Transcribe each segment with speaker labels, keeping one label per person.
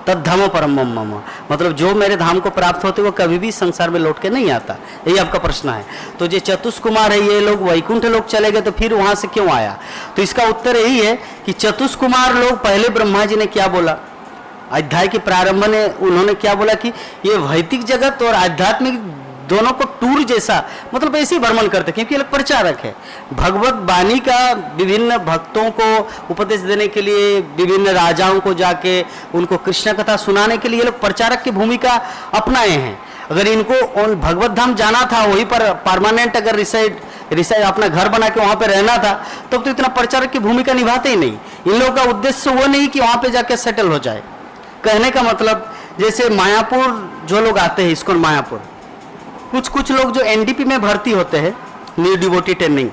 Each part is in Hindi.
Speaker 1: तद्धाम परम मम, मतलब जो मेरे धाम को प्राप्त होते वो कभी भी संसार में लौट के नहीं आता। यही आपका प्रश्न है। तो जो चतुष्कुमार है ये लोग वैकुंठ लोग चले गए तो फिर वहां से क्यों आया? तो इसका उत्तर यही है कि चतुष्कुमार लोग, पहले ब्रह्मा जी ने क्या बोला अध्याय के प्रारंभ में, उन्होंने क्या बोला कि ये भौतिक जगत और आध्यात्मिक दोनों को टूर जैसा, मतलब ऐसे ही भ्रमण करते, क्योंकि ये लोग प्रचारक है भगवत वाणी का। विभिन्न भक्तों को उपदेश देने के लिए, विभिन्न राजाओं को जाके उनको कृष्ण कथा सुनाने के लिए ये लोग प्रचारक की भूमिका अपनाए हैं। अगर इनको भगवत धाम जाना था, वहीं पर परमानेंट अगर रिसाइड अपना घर बना के वहां पे रहना था, तब तो इतना प्रचारक की भूमिका निभाते ही नहीं। इन लोगों का उद्देश्य वो नहीं कि वहां पे जाके सेटल हो जाए। कहने का मतलब, जैसे मायापुर जो लोग आते हैं, इस्कॉन मायापुर, कुछ लोग जो एनडीपी में भर्ती होते हैं, न्यू डिवोटी ट्रेनिंग,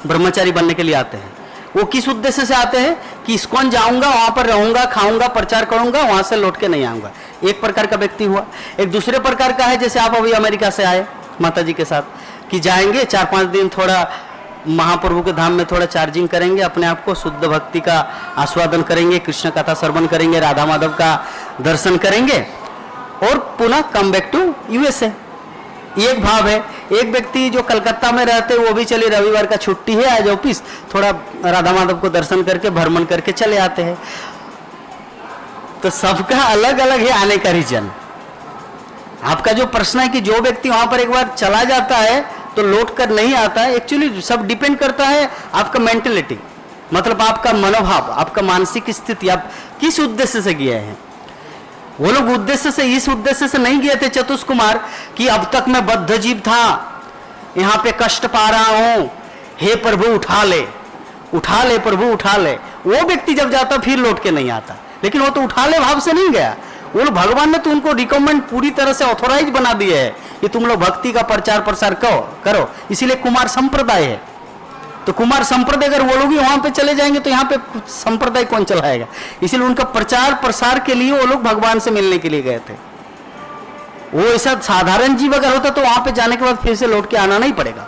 Speaker 1: ब्रह्मचारी बनने के लिए आते हैं, वो किस उद्देश्य से आते हैं कि इस्कॉन जाऊंगा, वहां पर रहूंगा, खाऊंगा, प्रचार करूंगा, वहां से लौट के नहीं आऊंगा। एक प्रकार का व्यक्ति हुआ। एक दूसरे प्रकार का है, जैसे आप अभी अमेरिका से आए माता जी के साथ, कि जाएंगे 4-5 दिन थोड़ा महाप्रभु के धाम में थोड़ा चार्जिंग करेंगे, अपने आप को शुद्ध भक्ति का आस्वादन करेंगे, कृष्ण कथा श्रवण करेंगे, राधा माधव का दर्शन करेंगे और पुनः कम बैक टू यूएसए। एक भाव है। एक व्यक्ति जो कलकत्ता में रहते वो भी चले, रविवार का छुट्टी है, आज ऑफिस, थोड़ा राधा माधव को दर्शन करके भ्रमण करके चले आते हैं। तो सबका अलग अलग है आने का रीजन। आपका जो प्रश्न है कि जो व्यक्ति वहां पर एक बार चला जाता है तो लौट कर नहीं आता है, एक्चुअली सब डिपेंड करता है आपका मेंटेलिटी, मतलब आपका मनोभाव, आपका मानसिक स्थिति, आप किस उद्देश्य से गए हैं। वो लोग उद्देश्य से, इस उद्देश्य से नहीं गए थे चतुष्कुमार कि अब तक मैं बद्ध जीव था, यहाँ पे कष्ट पा रहा हूं, हे प्रभु उठा ले, उठा ले प्रभु उठा ले। वो व्यक्ति जब जाता फिर लौट के नहीं आता, लेकिन वो तो उठा ले भाव से नहीं गया। वो लोग, भगवान ने तो उनको रिकमेंड पूरी तरह से ऑथोराइज बना दिए है कि तुम लोग भक्ति का प्रचार प्रसार करो, इसीलिए कुमार संप्रदाय है। तो कुमार संप्रदाय अगर वो लोग ही वहां पे चले जाएंगे तो यहाँ पे संप्रदाय कौन चलाएगा? इसीलिए उनका प्रचार प्रसार के लिए वो लोग भगवान से मिलने के लिए गए थे। वो ऐसा साधारण जीव अगर होता तो वहां पे जाने के बाद फिर से लौट के आना नहीं पड़ेगा।